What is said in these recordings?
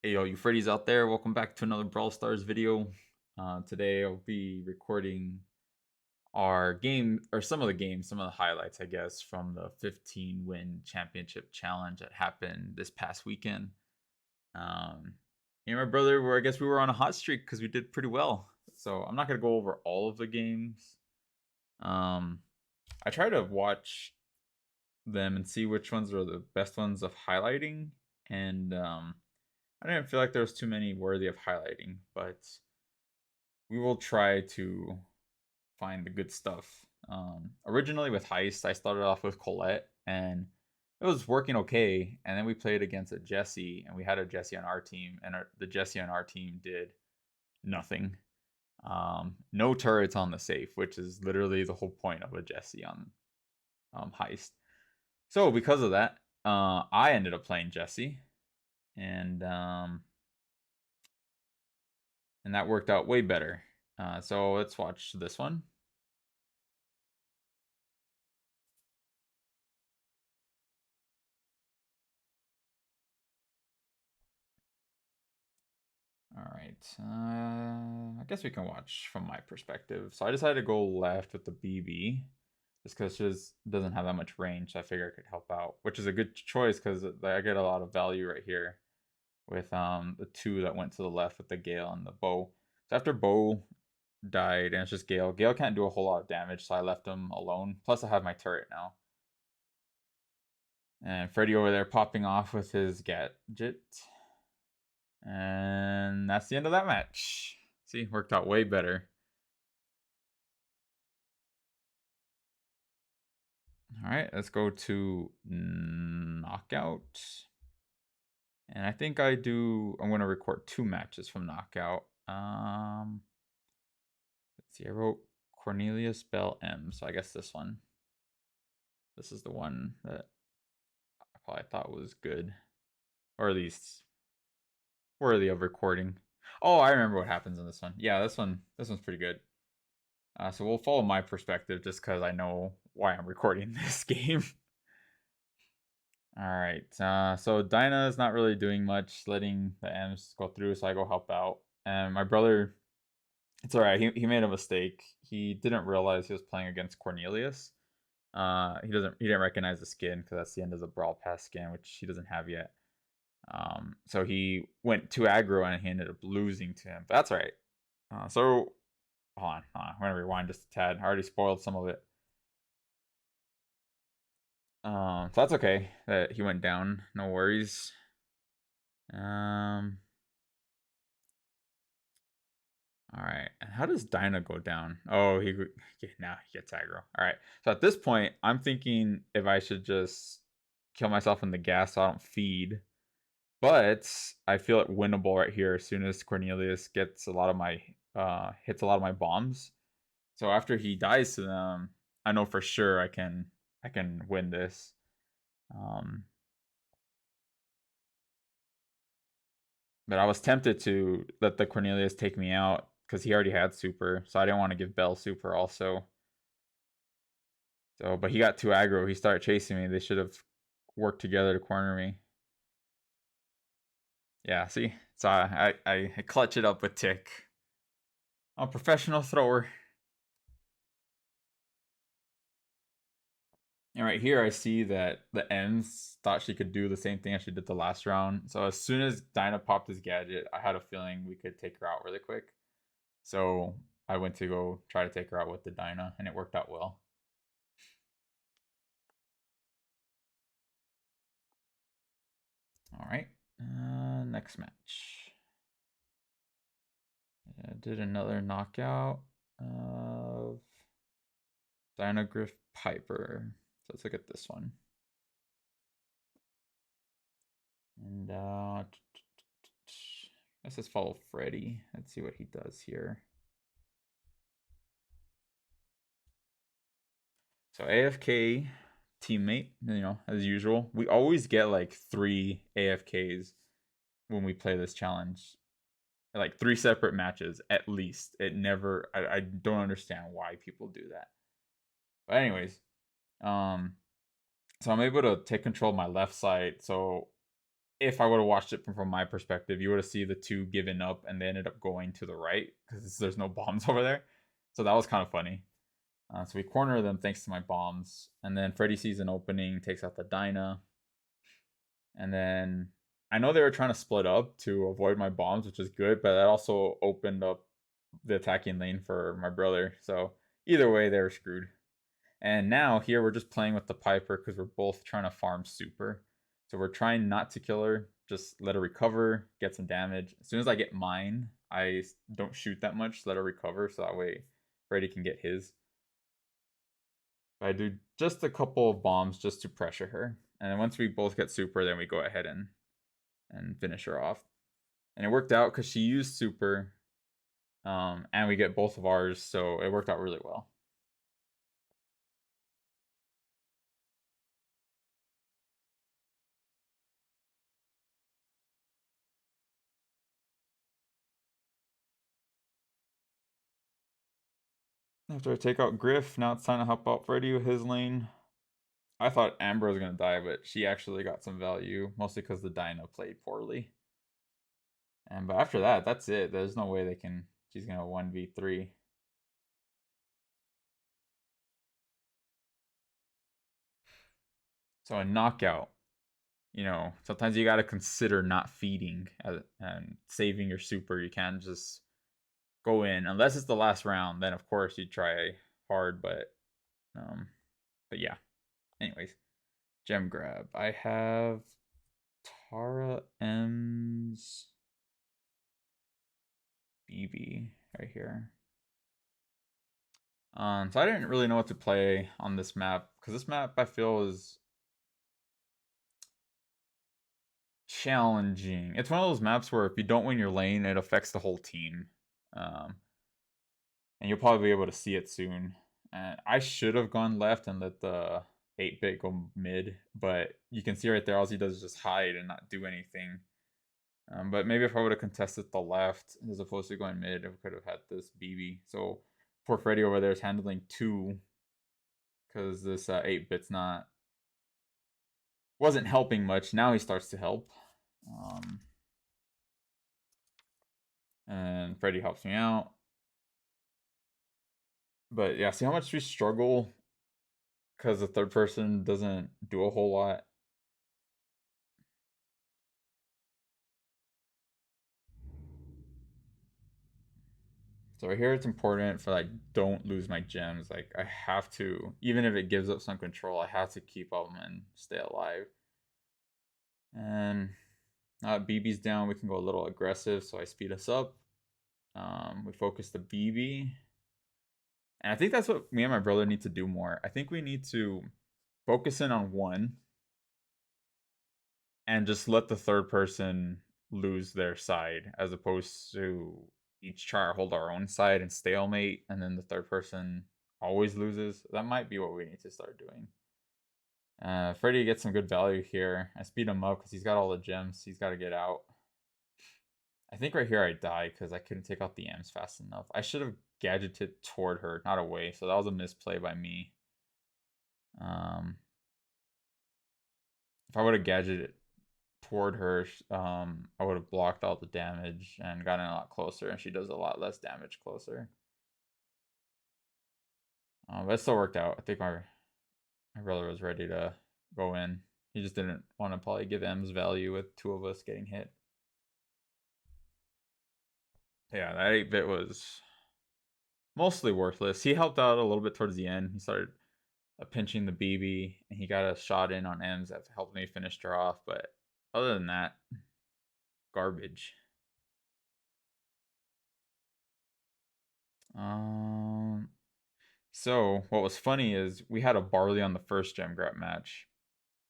Hey yo, you Freddys out there, welcome back to another Brawl Stars video. Today I'll be recording our game, or some of the games, some of the highlights, I guess, from the 15 win championship challenge that happened this past weekend. Me and my brother, I guess we were on a hot streak because we did pretty well. So I'm not going to go over all of the games. Um, I try to watch them and see which ones are the best ones of highlighting. And I didn't feel like there was too many worthy of highlighting, but we will try to find the good stuff. Originally with Heist, I started off with Colette, and it was working okay. And then we played against a Jessie, and we had a Jessie on our team, and the Jessie on our team did nothing. No turrets on the safe, which is literally the whole point of a Jessie on Heist. So because of that, I ended up playing Jessie, and that worked out way better. So let's watch this one. All right. I guess we can watch from my perspective. So I decided to go left with the BB just because she doesn't have that much range. So I figure I could help out, which is a good choice because I get a lot of value right here with the two that went to the left with the Gale and the Bow. So after Bow died and it's just Gale. Gale can't do a whole lot of damage, so I left him alone. Plus I have my turret now. And Freddy over there popping off with his gadget. And that's the end of that match. See, worked out way better. All right, let's go to knockout. And I think I'm going to record 2 matches from knockout. Let's see, I wrote Cornelius Bell M, so I guess this one. This is the one that I probably thought was good, or at least worthy of recording. Oh, I remember what happens in this one. Yeah, this one's pretty good. So we'll follow my perspective just because I know why I'm recording this game. All right. So Dinah is not really doing much, letting the M's go through, so I go help out. And my brother, it's all right. He made a mistake. He didn't realize he was playing against Cornelius. He didn't recognize the skin because that's the end of the Brawl Pass skin, which he doesn't have yet. So he went too aggro and he ended up losing to him. But that's all right. So hold on. We're gonna rewind just a tad. I already spoiled some of it. So that's okay that he went down. No worries. All right. And how does Dinah go down? Oh, now he gets aggro. All right. So at this point, I'm thinking if I should just kill myself in the gas so I don't feed. But I feel it winnable right here as soon as Cornelius gets a lot of my hits a lot of my bombs. So after he dies to them, I know for sure I can win this. But I was tempted to let the Cornelius take me out because he already had super, so I didn't want to give Bell super also. So, but he got too aggro. He started chasing me. They should have worked together to corner me. Yeah, see? So I clutch it up with Tick. I'm a professional thrower. And right here, I see that the Ms thought she could do the same thing as she did the last round. So as soon as Dinah popped his gadget, I had a feeling we could take her out really quick. So I went to go try to take her out with the Dinah, and it worked out well. All right, next match. Did another knockout of Dinah Griff Piper. So let's look at this one. And let's just follow Freddy. Let's see what he does here. So AFK teammate, as usual. We always get like 3 AFKs when we play this challenge. Like 3 separate matches at least. It never I don't understand why people do that. But anyways, so I'm able to take control of my left side. So if I would have watched it from my perspective, you would have seen the two giving up and they ended up going to the right because there's no bombs over there. So that was kind of funny. So we corner them thanks to my bombs. And then Freddy sees an opening, takes out the Dyna. And then I know they were trying to split up to avoid my bombs, which is good, but that also opened up the attacking lane for my brother. So either way, they were screwed. And now here we're just playing with the Piper because we're both trying to farm super. So we're trying not to kill her, just let her recover, get some damage. As soon as I get mine, I don't shoot that much, let her recover, so that way Freddy can get his. I do just a couple of bombs just to pressure her. And then once we both get super, then we go ahead and finish her off. And it worked out because she used super, and we get both of ours, so it worked out really well. After I take out Griff, now it's time to help out Freddy with his lane. I thought Amber was going to die, but she actually got some value, mostly because the Dino played poorly. But after that, that's it. There's no way she's going to 1v3. So a knockout, sometimes you got to consider not feeding and saving your super. You can't just go in unless it's the last round. Then of course you try hard, but yeah. Anyways, gem grab. I have Tara M's BB right here. So I didn't really know what to play on this map because this map I feel is challenging. It's one of those maps where if you don't win your lane, it affects the whole team. And you'll probably be able to see it soon. And I should have gone left and let the 8-bit go mid, but you can see right there all he does is just hide and not do anything. But maybe if I would have contested the left as opposed to going mid, I could have had this BB. So poor Freddy over there is handling 2 because this 8-bit's wasn't helping much. Now he starts to help. And Freddy helps me out. But yeah, see how much we struggle because the third person doesn't do a whole lot. So here it's important for like don't lose my gems. Like I have to, even if it gives up some control, I have to keep them and stay alive. And BB's down, we can go a little aggressive, so I speed us up. We focus the BB. And I think that's what me and my brother need to do more. I think we need to focus in on one and just let the third person lose their side as opposed to each try to hold our own side and stalemate and then the third person always loses. That might be what we need to start doing. Freddy gets some good value here. I speed him up because he's got all the gems. He's got to get out. I think right here I die because I couldn't take out the M's fast enough. I should have gadgeted toward her, not away. So that was a misplay by me. If I would have gadgeted toward her, I would have blocked all the damage and gotten a lot closer, and she does a lot less damage closer. But it still worked out. I think my brother was ready to go in. He just didn't want to probably give M's value with 2 of us getting hit. Yeah, that 8-bit was mostly worthless. He helped out a little bit towards the end. He started pinching the BB, and he got a shot in on M's that helped me finish her off. But other than that, garbage. So what was funny is we had a Barley on the first gem grab match.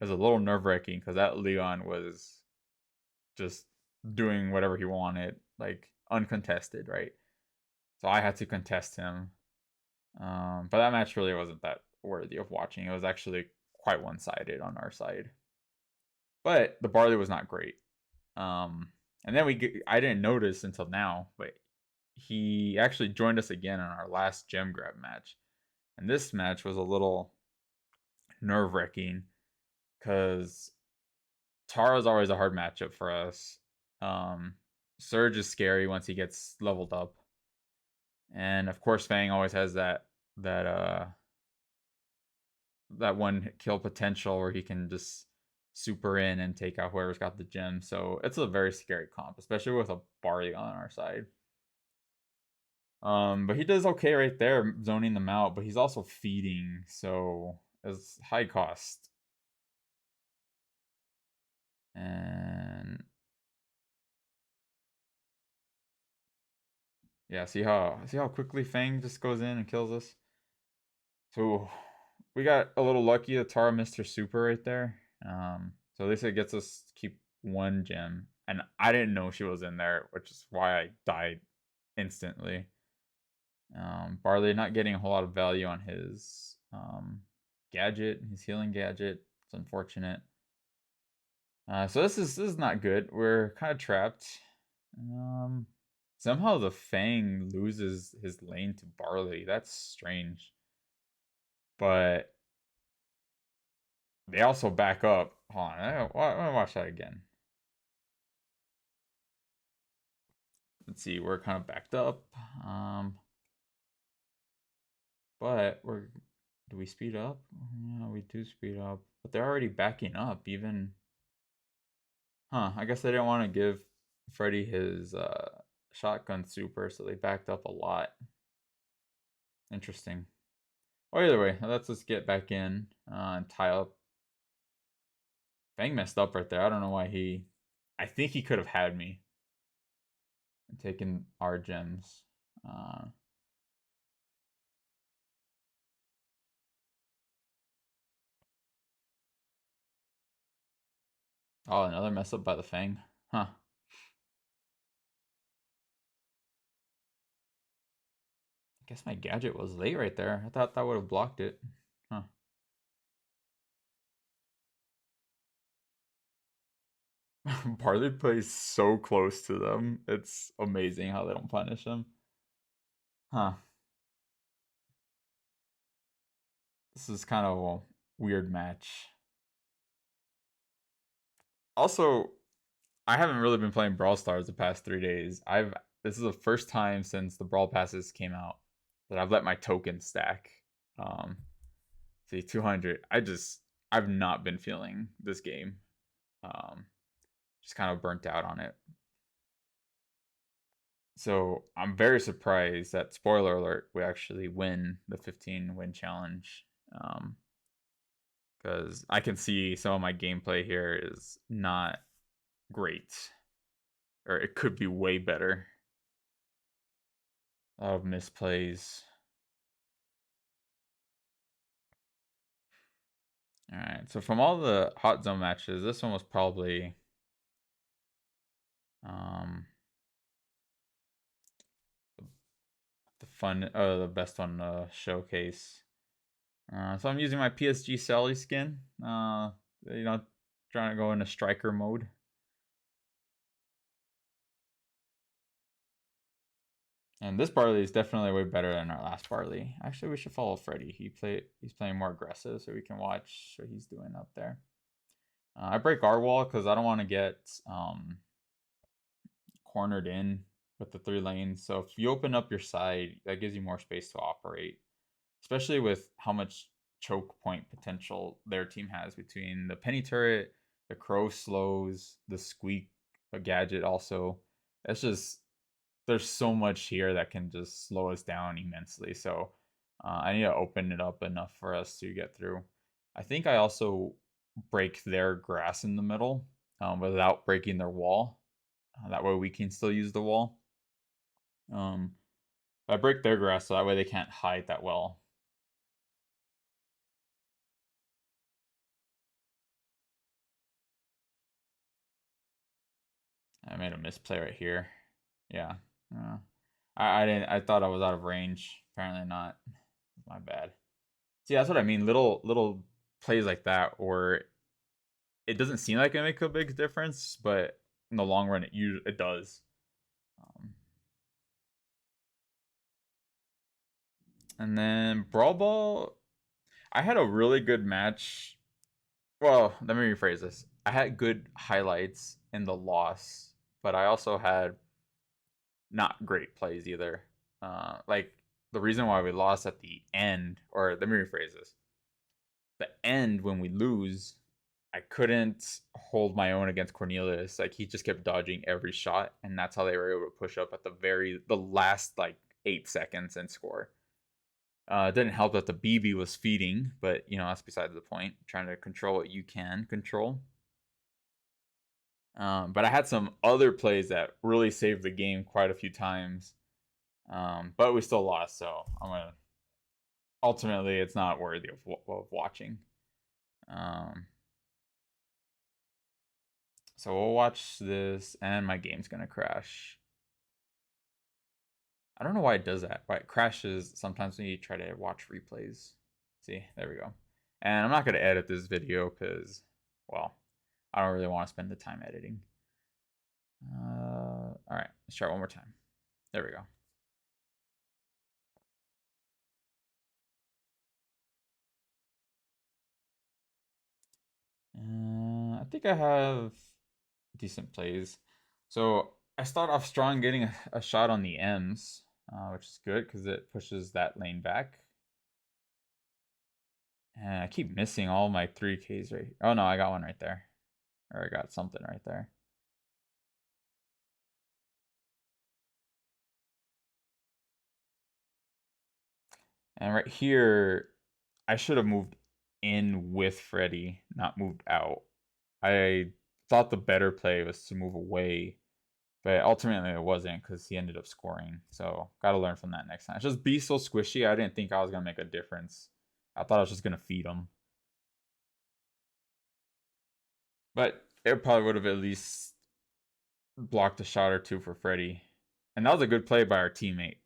It was a little nerve-wracking because that Leon was just doing whatever he wanted, like uncontested, right? So I had to contest him. But that match really wasn't that worthy of watching. It was actually quite one-sided on our side. But the Barley was not great. And then I didn't notice until now, but he actually joined us again on our last gem grab match. And this match was a little nerve-wracking because Tara's always a hard matchup for us. Surge is scary once he gets leveled up, and of course Fang always has that uh that one kill potential where he can just super in and take out whoever's got the gem. So it's a very scary comp, especially with a Barley on our side. But he does okay right there, zoning them out. But he's also feeding, so it's high cost. And yeah, see how quickly Fang just goes in and kills us. So we got a little lucky that Tara missed her super right there. So at least it gets us to keep one gem. And I didn't know she was in there, which is why I died instantly. Barley not getting a whole lot of value on his gadget, his healing gadget. It's unfortunate. So this is not good. We're kind of trapped. Somehow the Fang loses his lane to Barley. That's strange. But they also back up. Hold on, I'm gonna watch that again. Let's see, we're kind of backed up. But do we speed up? Yeah, we do speed up. But they're already backing up, even. Huh, I guess they didn't want to give Freddy his shotgun super, so they backed up a lot. Interesting. Well, either way, let's just get back in and tie up. Fang messed up right there. I don't know why he. I think he could have had me and taken our gems. Oh, another mess up by the Fang. Huh. I guess my gadget was late right there. I thought that would have blocked it. Huh. Barley plays so close to them. It's amazing how they don't punish him. Huh. This is kind of a weird match. Also, I haven't really been playing Brawl Stars the past 3 days. This is the first time since the Brawl Passes came out that I've let my token stack. Um, see 200. I've not been feeling this game. Um, just kind of burnt out on it. So I'm very surprised that, spoiler alert, we actually win the 15 win challenge. Because I can see some of my gameplay here is not great, or it could be way better. A lot of misplays. All right, so from all the hot zone matches, this one was probably the best one to showcase. So I'm using my PSG Sally skin. Trying to go into striker mode. And this Barley is definitely way better than our last Barley. Actually, we should follow Freddy. He's playing more aggressive, so we can watch what he's doing up there. I break our wall because I don't want to get cornered in with the 3 lanes. So if you open up your side, that gives you more space to operate, especially with how much choke point potential their team has between the penny turret, the crow slows, the squeak a gadget also. It's just there's so much here that can just slow us down immensely. So I need to open it up enough for us to get through. I think I also break their grass in the middle without breaking their wall. That way we can still use the wall. I break their grass so that way they can't hide that well. I made a misplay right here. Yeah. I didn't. I thought I was out of range. Apparently not. My bad. See, that's what I mean. Little plays like that, or it doesn't seem like it make a big difference, but in the long run, it does. And then Brawl Ball, I had a really good match. Well, let me rephrase this. I had good highlights in the loss, but I also had not great plays either. Like the reason why we lost at the end, or let me rephrase this: the end when we lose, I couldn't hold my own against Cornelius. Like he just kept dodging every shot, and that's how they were able to push up at the last like 8 seconds and score. It didn't help that the BB was feeding, but you know that's beside the point. Trying to control what you can control. But I had some other plays that really saved the game quite a few times. But we still lost, so I'm gonna. Ultimately, it's not worthy of watching. So we'll watch this, and my game's gonna crash. I don't know why it does that. Why it crashes sometimes when you try to watch replays. See, there we go. And I'm not gonna edit this video because, well, I don't really want to spend the time editing. All right, let's try one more time. There we go. I think I have decent plays. So I start off strong, getting a shot on the M's, which is good because it pushes that lane back. And I keep missing all my 3Ks right. Oh no, I got one right there. Or I got something right there. And right here, I should have moved in with Freddy, not moved out. I thought the better play was to move away, but ultimately it wasn't because he ended up scoring. So gotta learn from that next time. Just be so squishy. I didn't think I was gonna make a difference. I thought I was just gonna feed him. But it probably would have at least blocked a shot or two for Freddy. And that was a good play by our teammate.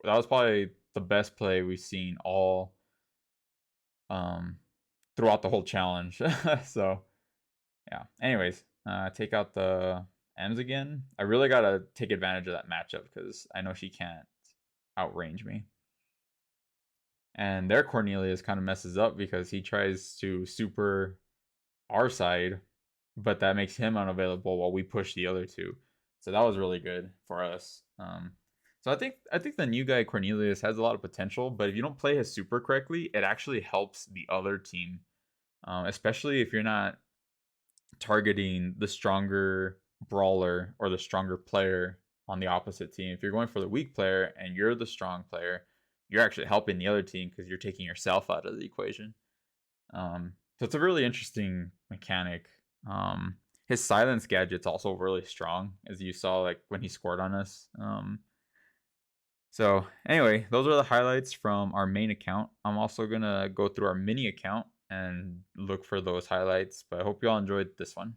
That was probably the best play we've seen all throughout the whole challenge. So yeah. Anyways, take out the M's again. I really gotta take advantage of that matchup because I know she can't outrange me. And their Cornelius kind of messes up because he tries to super our side, but that makes him unavailable while we push the other two. So that was really good for us. So I think the new guy Cornelius has a lot of potential, but if you don't play his super correctly, it actually helps the other team, especially if you're not targeting the stronger brawler or the stronger player on the opposite team. If you're going for the weak player and you're the strong player, you're actually helping the other team because you're taking yourself out of the equation. So it's a really interesting mechanic. His silence gadget's also really strong, as you saw like when he scored on us. So anyway, those are the highlights from our main account. I'm also gonna go through our mini account and look for those highlights. But I hope you all enjoyed this one.